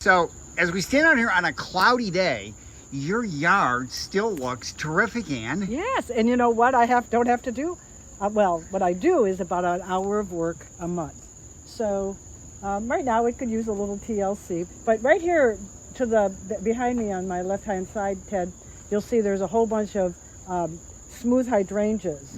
So as we stand out here on a cloudy day, your yard still looks terrific, Ann. Yes, and you know what don't have to do? Well, what I do is about an hour of work a month. So right now it could use a little TLC, but right here to the behind me on my left-hand side, Ted, you'll see there's a whole bunch of smooth hydrangeas.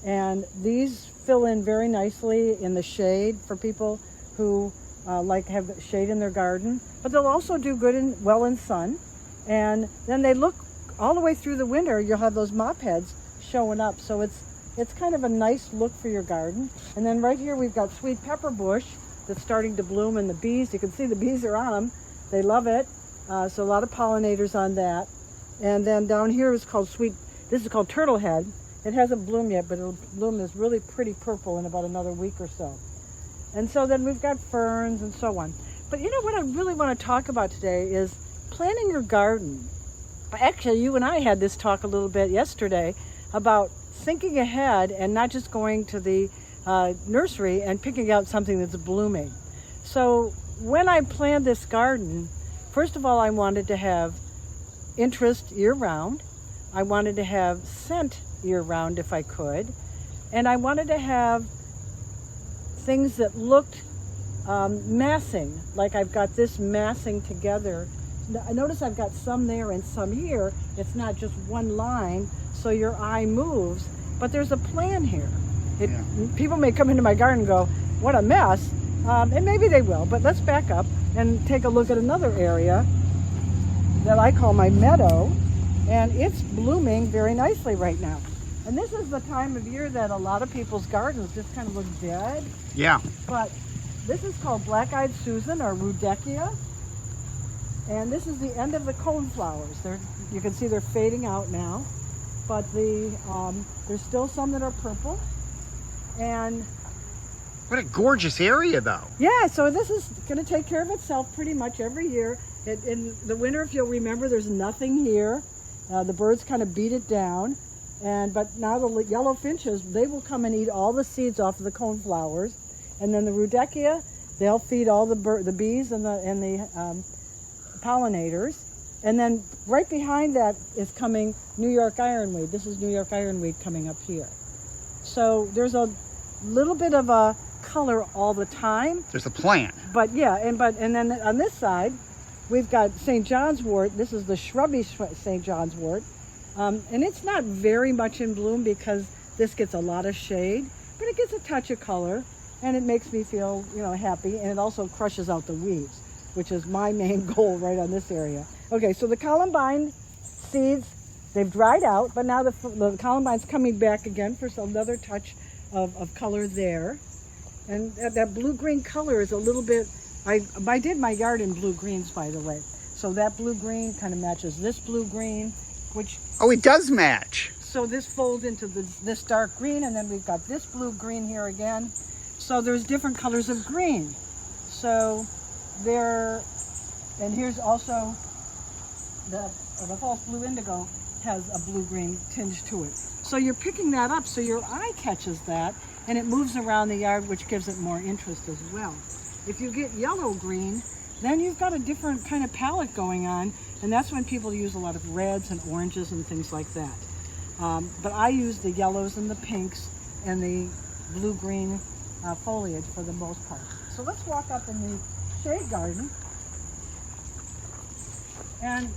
And these fill in very nicely in the shade for people who like have shade in their garden, but they'll also do good well in sun. And then they look all the way through the winter. You'll have those mop heads showing up, so it's kind of a nice look for your garden. And then right here we've got sweet pepper bush that's starting to bloom, and the bees, you can see the bees are on them. They love it. So a lot of pollinators on that. And then down here is called this is called turtle head. It hasn't bloomed yet, but it'll bloom this really pretty purple in about another week or so. And so then we've got ferns and so on. But you know what I really want to talk about today is planning your garden. Actually, you and I had this talk a little bit yesterday about thinking ahead and not just going to the nursery and picking out something that's blooming. So when I planned this garden, first of all, I wanted to have interest year-round. I wanted to have scent year-round if I could. And I wanted to have things that looked massing, like I've got this massing together. Notice I've got some there and some here. It's not just one line, so your eye moves, but there's a plan here. People may come into my garden and go, what a mess, and maybe they will, but let's back up and take a look at another area that I call my meadow, and it's blooming very nicely right now. And this is the time of year that a lot of people's gardens just kind of look dead. Yeah. But this is called Black-Eyed Susan, or Rudbeckia. And this is the end of the coneflowers. You can see they're fading out now. But there's still some that are purple. And what a gorgeous area, though. yeah, so this is going to take care of itself pretty much every year. In the winter, if you'll remember, there's nothing here. The birds kind of beat it down. But now the yellow finches, they will come and eat all the seeds off of the coneflowers. And then the Rudbeckia, they'll feed all the bees and the pollinators. And then right behind that is coming New York ironweed. This is New York ironweed coming up here. So there's a little bit of a color all the time. There's a plant. But yeah, and then on this side, we've got St. John's wort. This is the shrubby St. John's wort. And it's not very much in bloom because this gets a lot of shade, but it gets a touch of color, and it makes me feel, happy, and it also crushes out the weeds, which is my main goal right on this area. Okay, so the columbine seeds, they've dried out, but now the columbine's coming back again for another touch of color there. And that blue-green color is a little bit, I did my yard in blue-greens, by the way. So that blue-green kind of matches this blue-green, which... Oh, it does match. So this folds into this dark green, and then we've got this blue-green here again. So there's different colors of green. So and here's also the false blue indigo has a blue-green tinge to it. So you're picking that up so your eye catches that, and it moves around the yard, which gives it more interest as well. If you get yellow-green, then you've got a different kind of palette going on, and that's when people use a lot of reds and oranges and things like that. But I use the yellows and the pinks and the blue-green foliage for the most part. So let's walk up in the shade garden. And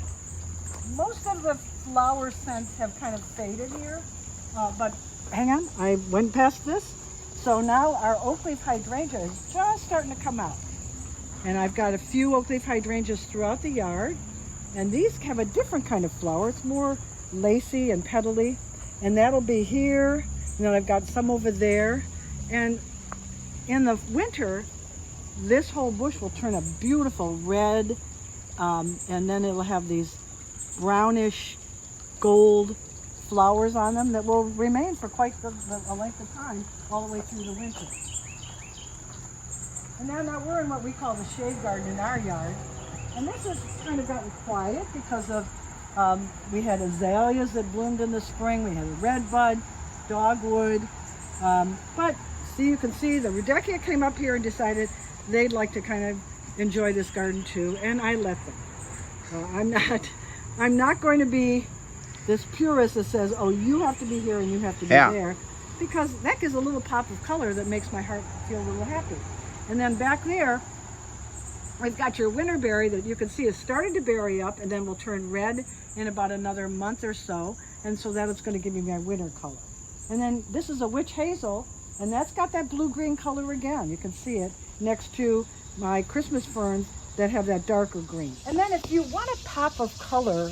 most of the flower scents have kind of faded here, but hang on, I went past this. So now our oak leaf hydrangea is just starting to come out. And I've got a few oak leaf hydrangeas throughout the yard. And these have a different kind of flower. It's more lacy and petally. And that'll be here. And then I've got some over there. And in the winter, this whole bush will turn a beautiful red. And then it'll have these brownish gold flowers on them that will remain for quite a length of time, all the way through the winter. And now we're in what we call the shade garden in our yard. And this has kind of gotten quiet because of, we had azaleas that bloomed in the spring, we had a redbud, dogwood. But see, you can see the Rudbeckia came up here and decided they'd like to kind of enjoy this garden too, and I let them. I'm not going to be this purist that says, oh, you have to be here and you have to be there, because that gives a little pop of color that makes my heart feel a little happy. And then back there, we've got your winterberry that you can see is starting to berry up, and then will turn red in about another month or so, and so that is going to give me my winter color. And then this is a witch hazel, and that's got that blue-green color again. You can see it next to my Christmas ferns that have that darker green. And then if you want a pop of color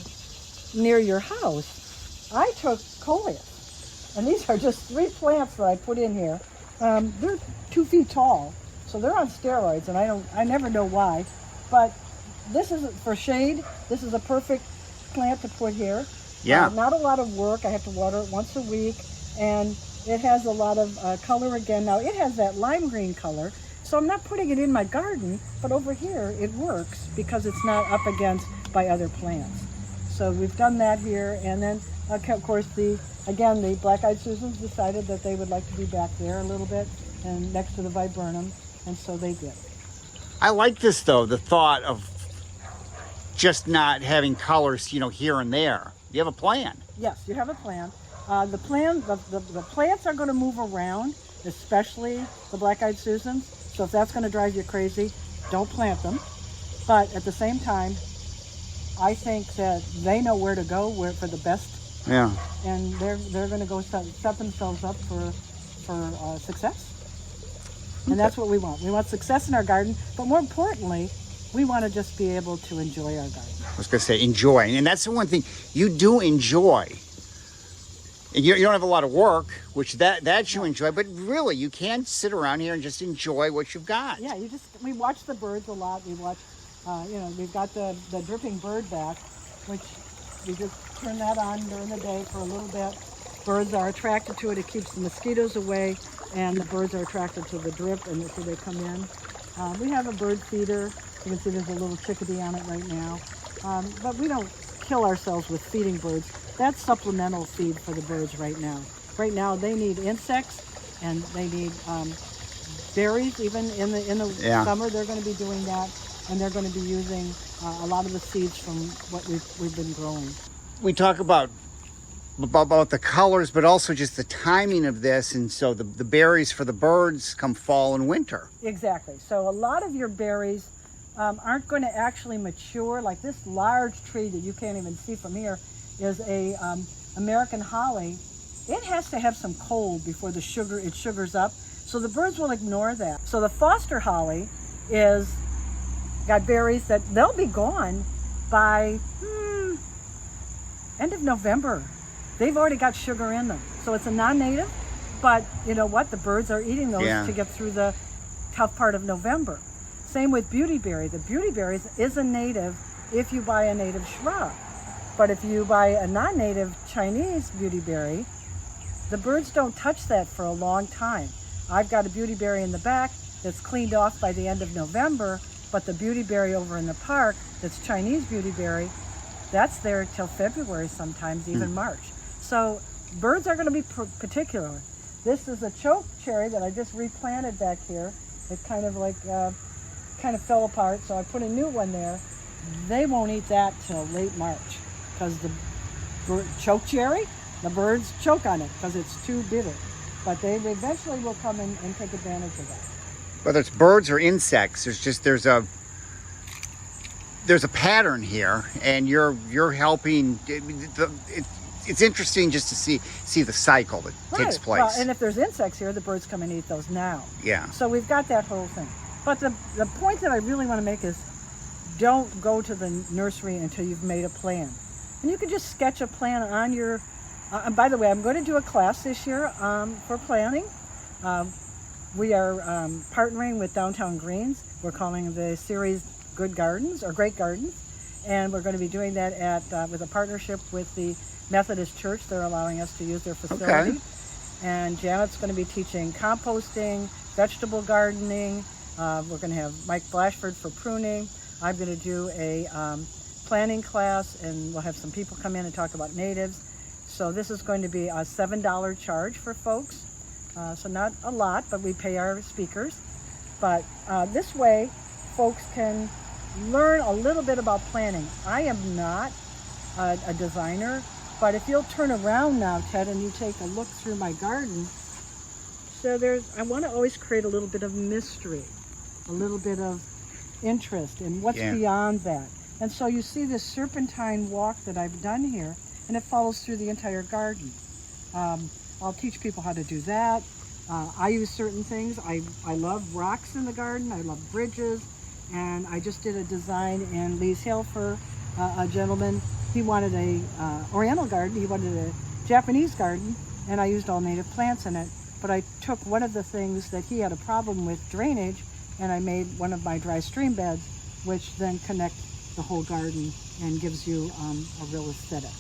near your house, I took coleus. And these are just 3 plants that I put in here. They're 2 feet tall, so they're on steroids, and I never know why. But this is for shade. This is a perfect plant to put here. Yeah. Not a lot of work. I have to water it once a week, and it has a lot of color again. Now it has that lime green color, so I'm not putting it in my garden, but over here it works because it's not up against by other plants. So we've done that here, and then of course the black-eyed Susans decided that they would like to be back there a little bit and next to the viburnum, and so they did. I like this though, the thought of just not having colors, here and there. You have a plan. Yes, you have a plan. The plants are going to move around, especially the black-eyed Susans. So if that's going to drive you crazy, don't plant them. But at the same time, I think that they know where to go for the best. Yeah. And they're going to go set themselves up for success. And that's what we want. We want success in our garden, but more importantly, we want to just be able to enjoy our garden. I was going to say enjoy, and that's the one thing you do enjoy. And you don't have a lot of work, which that you enjoy, but really you can sit around here and just enjoy what you've got. Yeah, we watch the birds a lot. We watch, we've got the dripping bird bath, which we just turn that on during the day for a little bit. Birds are attracted to it. It keeps the mosquitoes away, and the birds are attracted to the drip, and so they come in. We have a bird feeder. You can see there's a little chickadee on it right now. But we don't kill ourselves with feeding birds. That's supplemental feed for the birds right now. Right now they need insects, and they need berries. Even in the summer, they're going to be doing that, and they're going to be using a lot of the seeds from what we've been growing. We talk about the colors, but also just the timing of this, and so the berries for the birds come fall and winter. Exactly. So a lot of your berries aren't going to actually mature. Like this large tree that you can't even see from here is a American holly. It has to have some cold before it sugars up. So the birds will ignore that. So the foster holly got berries that they'll be gone by end of November. They've already got sugar in them. So it's a non-native, but you know what? The birds are eating those to get through the tough part of November. Same with beautyberry. The beautyberry is a native if you buy a native shrub. But if you buy a non-native Chinese beautyberry, the birds don't touch that for a long time. I've got a beautyberry in the back that's cleaned off by the end of November, but the beautyberry over in the park that's Chinese beautyberry, that's there till February, sometimes even March. So birds are going to be particular. This is a choke cherry that I just replanted back here. It kind of fell apart, so I put a new one there. They won't eat that till late March because the choke cherry, the birds choke on it because it's too bitter. But they eventually will come in and take advantage of that. Whether it's birds or insects, there's a pattern here, and you're helping. It's interesting just to see the cycle that takes place. Well, and if there's insects here, the birds come and eat those now. Yeah. So we've got that whole thing. But the point that I really want to make is don't go to the nursery until you've made a plan. And you can just sketch a plan on your... and by the way, I'm going to do a class this year for planning. We are partnering with Downtown Greens. We're calling the series Good Gardens or Great Gardens. And we're going to be doing that with a partnership with the Methodist Church. They're allowing us to use their facility. Okay. And Janet's going to be teaching composting, vegetable gardening. We're going to have Mike Blashford for pruning. I'm going to do a planning class, and we'll have some people come in and talk about natives. So this is going to be a $7 charge for folks. So not a lot, but we pay our speakers. But this way, folks can learn a little bit about planting. I am not a designer, but if you'll turn around now, Ted, and you take a look through my garden, so I want to always create a little bit of mystery, a little bit of interest in what's beyond that. And so you see this serpentine walk that I've done here, and it follows through the entire garden. I'll teach people how to do that. I use certain things. I love rocks in the garden. I love bridges. And I just did a design in Lee's Hill for a gentleman. He wanted a oriental garden. He wanted a Japanese garden, and I used all native plants in it. But I took one of the things that he had a problem with, drainage, and I made one of my dry stream beds, which then connect the whole garden and gives you a real aesthetic.